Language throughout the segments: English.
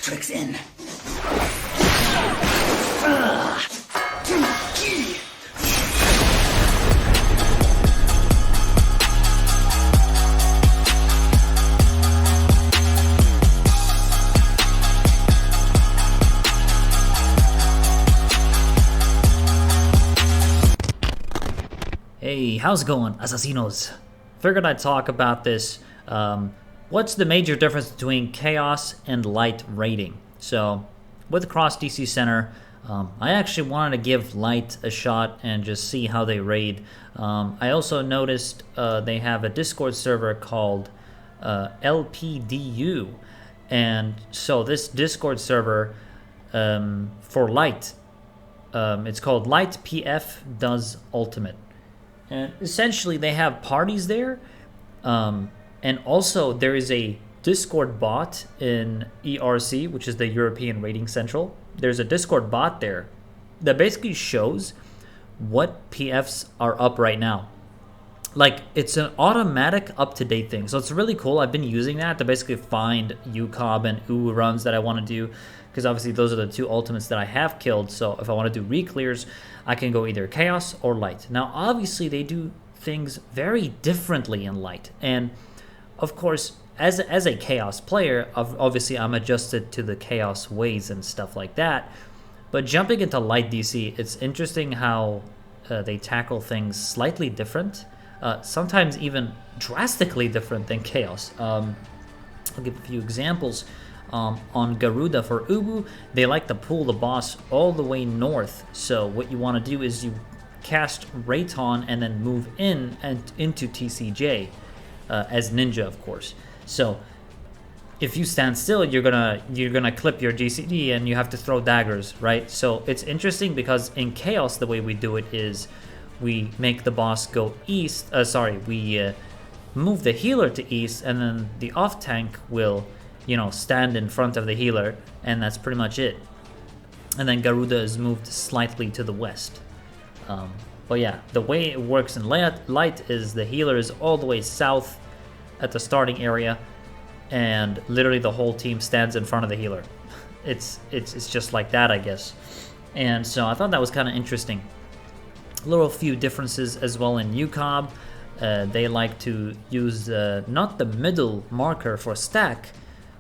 tricks in. Hey, how's it going, asesinos? Figured I'd talk about this. What's the major difference between chaos and light raiding? So, with Cross DC Center, I actually wanted to give light a shot and just see how they raid. I also noticed they have a Discord server called LPDU, and so this Discord server for light, it's called Light PF Does Ultimate. And essentially, they have parties there, and also there is a Discord bot in ERC, which is the European Rating Central. There's a Discord bot there that basically shows what PFs are up right now. Like, it's an automatic up-to-date thing, so it's really cool. I've been using that to basically find UCOB and U runs that I want to do, because obviously those are the two ultimates that I have killed. So if I want to do re-clears, I can go either chaos or light. Now, obviously, they do things very differently in light, and of course, as a chaos player, obviously I'm adjusted to the chaos ways and stuff like that. But jumping into light DC, it's interesting how they tackle things slightly different, sometimes even drastically different than chaos. I'll give a few examples. On Garuda for Ubu, they like to pull the boss all the way north. So what you want to do is you cast Rayton and then move in and into TCJ as ninja, of course. So if you stand still, you're gonna clip your GCD and you have to throw daggers, right? So it's interesting because in chaos, the way we do it is we make the boss go east. We move the healer to east, and then the off tank will, stand in front of the healer, and that's pretty much it. And then Garuda is moved slightly to the west. But yeah, the way it works in light is the healer is all the way south at the starting area, and literally the whole team stands in front of the healer. It's just like that, I guess. And so I thought that was kind of interesting. A few differences as well in UCOB. They like to use not the middle marker for stack,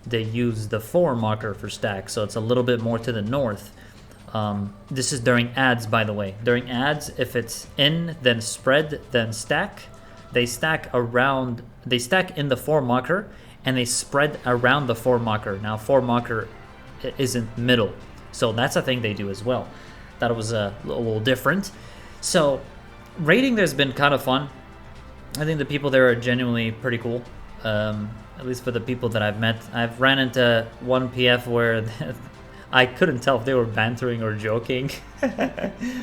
they use the 4 marker for stack, so it's a little bit more to the north. This is during ads, by the way. During ads, if it's in, then spread, then stack, they stack in the 4 marker, and they spread around the 4 marker. Now, 4 marker isn't middle, so that's a thing they do as well. That was a little different. So, raiding there's been kind of fun. I think the people there are genuinely pretty cool. At least for the people that I've met. I've ran into one PF where I couldn't tell if they were bantering or joking.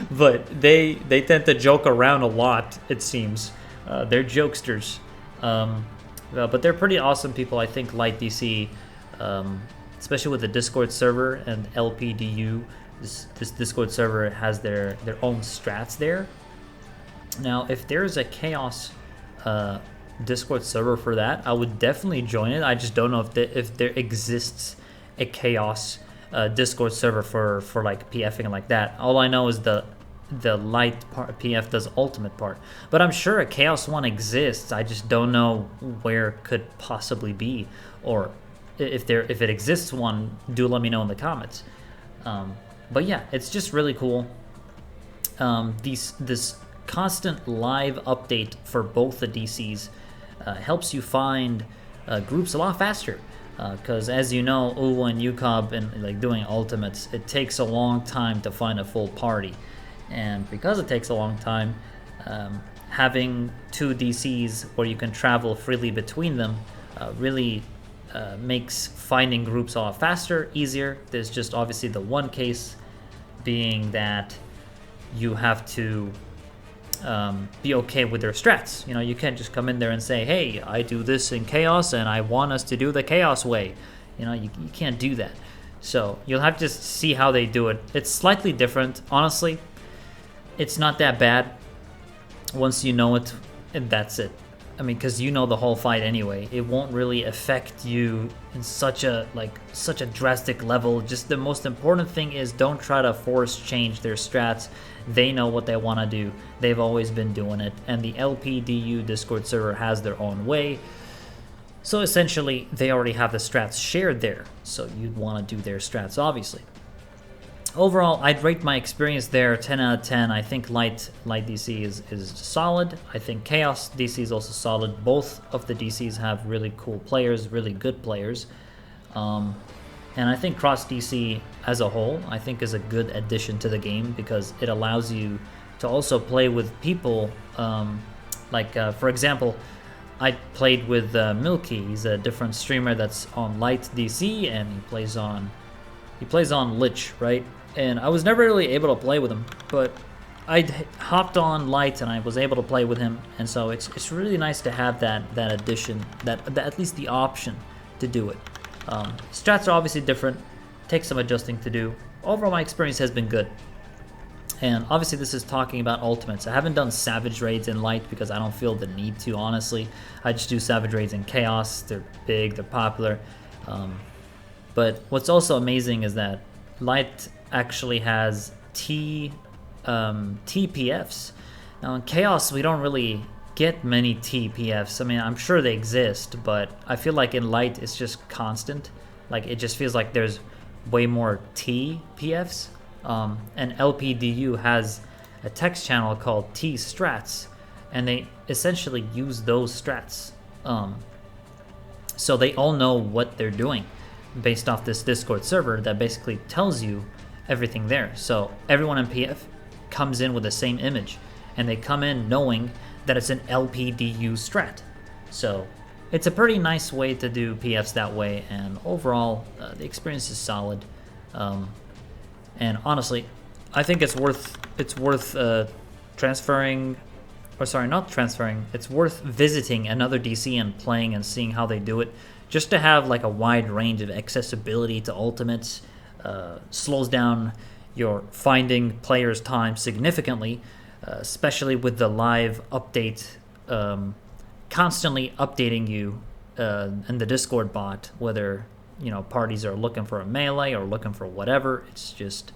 But they tend to joke around a lot, it seems. They're jokesters. But they're pretty awesome people. I think Light DC, especially with the Discord server and LPDU, this Discord server has their own strats there. Now, if there's a chaos Discord server for that, I would definitely join it. I just don't know if there exists a chaos Discord server for like PFing like that. All I know is the light part, PF does ultimate part, but I'm sure a chaos one exists. I just don't know where it could possibly be, or if it exists one, do let me know in the comments. But yeah, it's just really cool. This constant live update for both the DCs helps you find groups a lot faster, because as you know, UWA and UCOB and like doing ultimates, it takes a long time to find a full party, and because it takes a long time, having 2 DCs where you can travel freely between them really makes finding groups a lot faster, easier. There's just obviously the one case being that you have to be okay with their strats. You can't just come in there and say, hey, I do this in chaos and I want us to do the chaos way. You can't do that. So you'll have to just see how they do it. It's slightly different. Honestly, it's not that bad once you know it, and that's it. I mean, because you know the whole fight anyway, it won't really affect you in such a drastic level. Just the most important thing is don't try to force change their strats. They know what they want to do. They've always been doing it, and the LPDU Discord server has their own way. So essentially, they already have the strats shared there. So you'd want to do their strats, obviously. Overall, I'd rate my experience there 10 out of 10. I think Light DC is solid. I think Chaos DC is also solid. Both of the DCs have really cool players, really good players. And I think Cross DC as a whole, I think is a good addition to the game because it allows you to also play with people. For example, I played with Milky. He's a different streamer that's on Light DC, and he plays on Lich, right? And I was never really able to play with him, but I hopped on Light and I was able to play with him, and so it's really nice to have that addition, that at least the option to do it. Strats are obviously different, takes some adjusting to do. Overall, my experience has been good. And obviously this is talking about ultimates. I haven't done Savage Raids in Light because I don't feel the need to, honestly. I just do Savage Raids in Chaos. They're big, they're popular. But what's also amazing is that Light actually has TPFs. Now in Chaos, we don't really get many TPFs. I mean, I'm sure they exist, but I feel like in Light, it's just constant. Like, it just feels like there's way more TPFs. And LPDU has a text channel called T-Strats, and they essentially use those strats. So they all know what they're doing based off this Discord server that basically tells you everything there. So everyone in PF comes in with the same image, and they come in knowing that it's an LPDU strat. So it's a pretty nice way to do PFs that way, and overall the experience is solid. And honestly, I think it's worth transferring, or sorry, not transferring. It's worth visiting another DC and playing and seeing how they do it, just to have like a wide range of accessibility to ultimates. Slows down your finding players' time significantly, especially with the live update, constantly updating you in the Discord bot, whether parties are looking for a melee or looking for whatever. It's just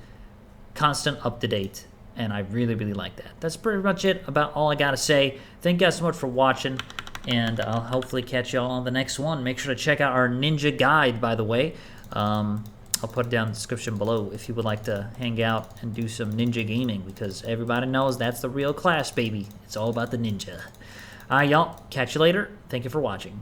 constant up to date, and I really, really like that. That's pretty much it about all I gotta say. Thank you guys so much for watching, and I'll hopefully catch y'all on the next one. Make sure to check out our ninja guide, by the way. I'll put it down in the description below if you would like to hang out and do some ninja gaming, because everybody knows that's the real class, baby. It's all about the ninja. All right, y'all. Catch you later. Thank you for watching.